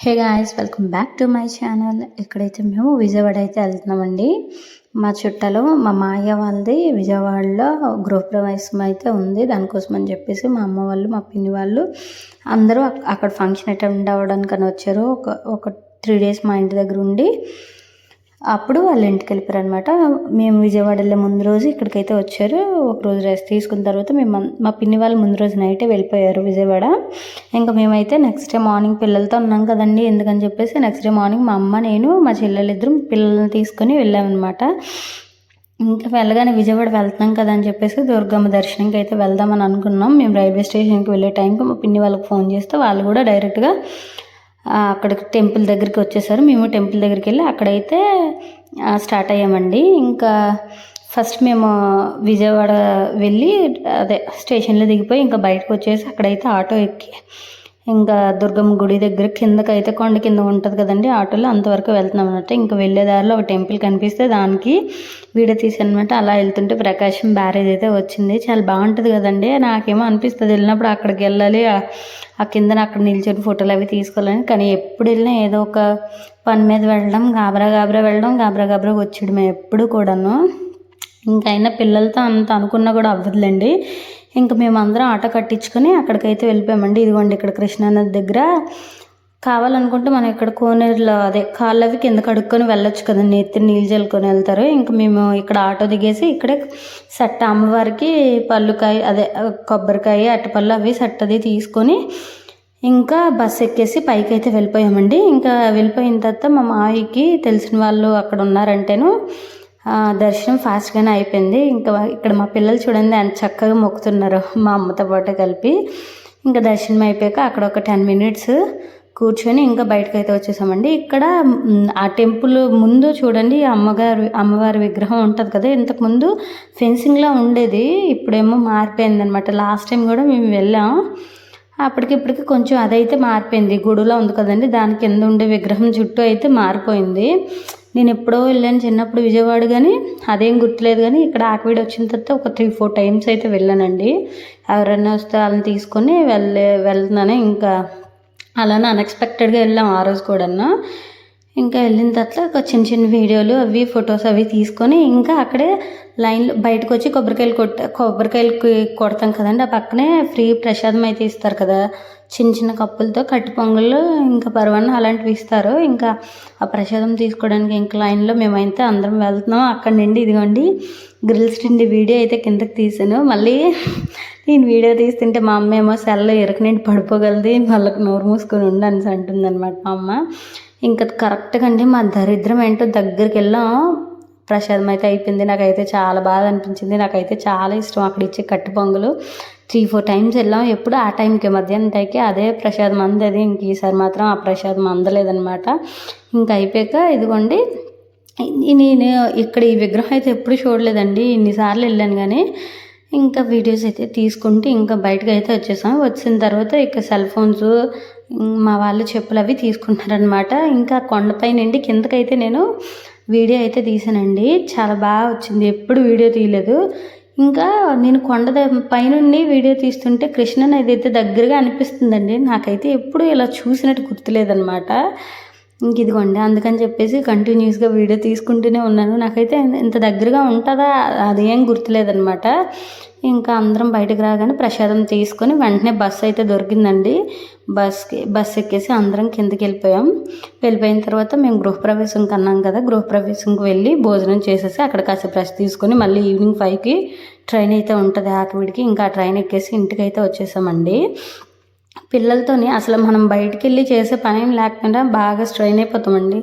Hey guys, welcome back to my channel. ఇక్కడైతే మేము విజయవాడ అయితే వెళ్తున్నామండి. మా చుట్టాలు మా మాయ వాళ్ళది విజయవాడలో గృహప్రవేశం అయితే ఉంది. దానికోసం అని చెప్పేసి మా అమ్మ వాళ్ళు, మా పిన్ని వాళ్ళు అందరూ అక్కడ ఫంక్షన్ అటెండ్ అవ్వడానికని వచ్చారు. ఒక 3 days మా ఇంటి దగ్గర ఉండి అప్పుడు వాళ్ళ ఇంటికి వెళ్ళిపోయారు అనమాట. మేము విజయవాడ వెళ్ళే ముందు రోజు ఇక్కడికైతే వచ్చారు. ఒకరోజు రెస్ట్ తీసుకున్న తర్వాత మా పిన్ని వాళ్ళు ముందు రోజు నైటే వెళ్ళిపోయారు విజయవాడ. ఇంకా మేమైతే నెక్స్ట్ డే మార్నింగ్ పిల్లలతో ఉన్నాం కదండి, ఎందుకని చెప్పేసి నెక్స్ట్ డే మార్నింగ్ మా అమ్మ, నేను, మా చెల్లెలిద్దరం పిల్లల్ని తీసుకొని వెళ్ళామన్నమాట. ఇంకా వెళ్ళగానే విజయవాడ వెళ్తున్నాం కదా అని చెప్పేసి దుర్గమ్మ దర్శనంకి అయితే వెళ్దామని అనుకున్నాం. మేము రైల్వే స్టేషన్కి వెళ్ళే టైంకి మా పిన్ని వాళ్ళకి ఫోన్ చేస్తే వాళ్ళు కూడా డైరెక్ట్గా అక్కడికి టెంపుల్ దగ్గరికి వచ్చేసారు. మేము టెంపుల్ దగ్గరికి వెళ్ళి అక్కడైతే స్టార్ట్ అయ్యామండి. ఇంకా ఫస్ట్ మేము విజయవాడ వెళ్ళి అదే స్టేషన్లో దిగిపోయి ఇంకా బయటకు వచ్చేసి అక్కడైతే ఆటో ఎక్కి ఇంకా దుర్గమ్మ గుడి దగ్గర కిందకైతే కొండ కింద ఉంటుంది కదండి, ఆటోలో అంతవరకు వెళ్తున్నాం అనమాట. ఇంకా వెళ్ళే దారిలో ఒక టెంపుల్ కనిపిస్తే దానికి వీడియో తీసానమాట. అలా వెళ్తుంటే ప్రకాశం బ్యారేజ్ అయితే వచ్చింది. చాలా బాగుంటుంది కదండి. నాకేమో అనిపిస్తుంది వెళ్ళినప్పుడు అక్కడికి వెళ్ళాలి, ఆ కిందన అక్కడ నిల్చొని ఫోటోలు అవి తీసుకోవాలని. కానీ ఎప్పుడు వెళ్ళినా ఏదో ఒక పని మీద వెళ్ళడం, గాబరా వెళ్ళడం, గాబరా వచ్చేయడం ఎప్పుడు కూడాను. ఇంకైనా పిల్లలతో అంత అనుకున్నా కూడా అవ్వదులేండి. ఇంకా మేమందరం ఆటో కట్టించుకొని అక్కడికైతే వెళ్ళిపోయామండి. ఇదిగోండి ఇక్కడ కృష్ణానది దగ్గర కావాలనుకుంటే మనం ఇక్కడ కోనేరులో అదే కాళ్ళు అవి కింద కడుక్కొని వెళ్ళొచ్చు కదండి, ఎత్తి నీళ్ళు చల్లుకొని వెళ్తారు. ఇంకా మేము ఇక్కడ ఆటో దిగేసి ఇక్కడే సట్ట అమ్మవారికి పళ్ళుకాయ అదే కొబ్బరికాయ అట్టపళ్ళు అవి సట్టది తీసుకొని ఇంకా బస్సు ఎక్కేసి పైకి అయితే వెళ్ళిపోయామండి. ఇంకా వెళ్ళిపోయిన తర్వాత మా మావికి తెలిసిన వాళ్ళు అక్కడ ఉన్నారంటేను దర్శనం ఫాస్ట్గానే అయిపోయింది. ఇంకా ఇక్కడ మా పిల్లలు చూడండి ఎంత చక్కగా మొక్కుతున్నారు మా అమ్మతో పాటు కలిపి. ఇంకా దర్శనం అయిపోయాక అక్కడ ఒక 10 minutes కూర్చొని ఇంకా బయటకైతే వచ్చేసామండి. ఇక్కడ ఆ టెంపుల్ ముందు చూడండి అమ్మవారి విగ్రహం ఉంటుంది కదా, ఇంతకుముందు ఫెన్సింగ్లా ఉండేది, ఇప్పుడేమో మారిపోయింది అనమాట. లాస్ట్ టైం కూడా మేము వెళ్ళాం, అప్పటికిప్పటికి కొంచెం అదైతే మారిపోయింది. గుడిలో ఉంది కదండి, దాని కింద ఉండే విగ్రహం చుట్టూ అయితే మారిపోయింది. నేను ఎప్పుడో వెళ్ళాను చిన్నప్పుడు విజయవాడ, కానీ అదేం గుర్తులేదు. కానీ ఇక్కడ ఆకివీడు వచ్చిన తర్వాత ఒక 3-4 times అయితే వెళ్ళానండి. ఎవరైనా వస్తే వాళ్ళని తీసుకొని వెళ్తున్నాను. ఇంకా అలానే అన్ఎక్స్పెక్టెడ్గా వెళ్ళాం ఆ రోజు కూడా. ఇంకా వెళ్ళిన తర్వాత ఒక చిన్న వీడియోలు అవి ఫొటోస్ అవి తీసుకొని ఇంకా అక్కడే లైన్లో బయటకు వచ్చి కొబ్బరికాయలకి కొడతాం కదండి, ఆ పక్కనే ఫ్రీ ప్రసాదం అయితే ఇస్తారు కదా, చిన్న కప్పులతో కట్టి పొంగళ్ళు ఇంకా పరవన్నం అలాంటివి ఇస్తారు. ఇంకా ఆ ప్రసాదం తీసుకోవడానికి ఇంకా లైన్లో మేమైతే అందరం వెళ్తున్నాం. అక్కడి నుండి ఇదిగోండి గ్రిల్స్ తిండి వీడియో అయితే కిందకి తీసాను. మళ్ళీ నేను వీడియో తీస్తుంటే మా అమ్మ ఏమో సెల్లో నుండి పడిపోగలది, వాళ్ళకి నోరు మూసుకొని ఉండని అంటుందన్నమాట మా అమ్మ. ఇంకా కరెక్ట్గా అండి మా దరిద్రం ఏంటో దగ్గరికి వెళ్ళాం, ప్రసాదం అయితే అయిపోయింది. నాకైతే చాలా బాగా అనిపించింది, నాకైతే చాలా ఇష్టం అక్కడ ఇచ్చే కట్టి పొంగలు. 3-4 times వెళ్ళాం, ఎప్పుడు ఆ టైంకి మధ్యాహ్నం టైంకి అదే ప్రసాదం అందది. ఇంక ఈసారి మాత్రం ఆ ప్రసాదం అందలేదనమాట. ఇంకా అయిపోయాక ఇదిగోండి నేను ఇక్కడ ఈ విగ్రహం అయితే ఎప్పుడు చూడలేదండి, ఇన్నిసార్లు వెళ్ళాను కానీ. ఇంకా వీడియోస్ అయితే తీసుకుంటే ఇంకా బయటకు అయితే వచ్చేసాం. వచ్చిన తర్వాత ఇక సెల్ ఫోన్స్ మా వాళ్ళు చెప్పులు అవి తీసుకుంటారనమాట. ఇంకా కొండపై నుండి కిందకైతే నేను వీడియో అయితే తీసానండి, చాలా బాగా వచ్చింది. ఎప్పుడు వీడియో తీయలేదు. ఇంకా నేను కొండ పైనుండి వీడియో తీస్తుంటే కృష్ణనది అయితే దగ్గరగా అనిపిస్తుందండి. నాకైతే ఎప్పుడు ఇలా చూసినట్టు గుర్తులేదనమాట. ఇంక ఇదిగోండి అందుకని చెప్పేసి కంటిన్యూస్గా వీడియో తీసుకుంటూనే ఉన్నాను. నాకైతే ఇంత దగ్గరగా ఉంటుందా అదేం గుర్తులేదనమాట. ఇంకా అందరం బయటకు రాగానే ప్రసాదం తీసుకొని వెంటనే బస్సు అయితే దొరికిందండి. బస్ ఎక్కేసి అందరం కిందకి వెళ్ళిపోయిన తర్వాత మేము గృహప్రవేశంకి అన్నాం కదా, గృహప్రవేశంకి వెళ్ళి భోజనం చేసేసి అక్కడ కాసేపు రెస్ట్ తీసుకొని మళ్ళీ ఈవినింగ్ 5కి ట్రైన్ అయితే ఉంటుంది ఆకివీడికి. ఇంకా ఆ ట్రైన్ ఎక్కేసి ఇంటికి అయితే వచ్చేసామండి. పిల్లలతోని అసలు మనం బయటికి వెళ్ళి చేసే పని ఏం లేకుండా బాగా స్ట్రెయిన్ అయిపోతామండి.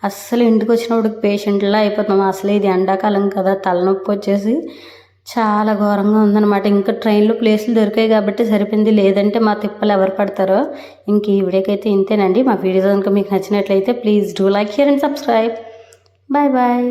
అస్సలు ఇంటికి వచ్చినప్పుడు పేషెంట్లా అయిపోతాం. అసలు ఇది ఎండాకాలం కదా, తలనొప్పి వచ్చేసి చాలా ఘోరంగా ఉందన్నమాట. ఇంకా ట్రైన్లో ప్లేసులు దొరికాయి కాబట్టి సరిపోయింది, లేదంటే మా తిప్పలు ఎవరు పడతారో. ఇంక ఈ వీడియోకైతే ఇంతేనండి. మా వీడియో కనుక మీకు నచ్చినట్లయితే please do like, share and subscribe. Bye.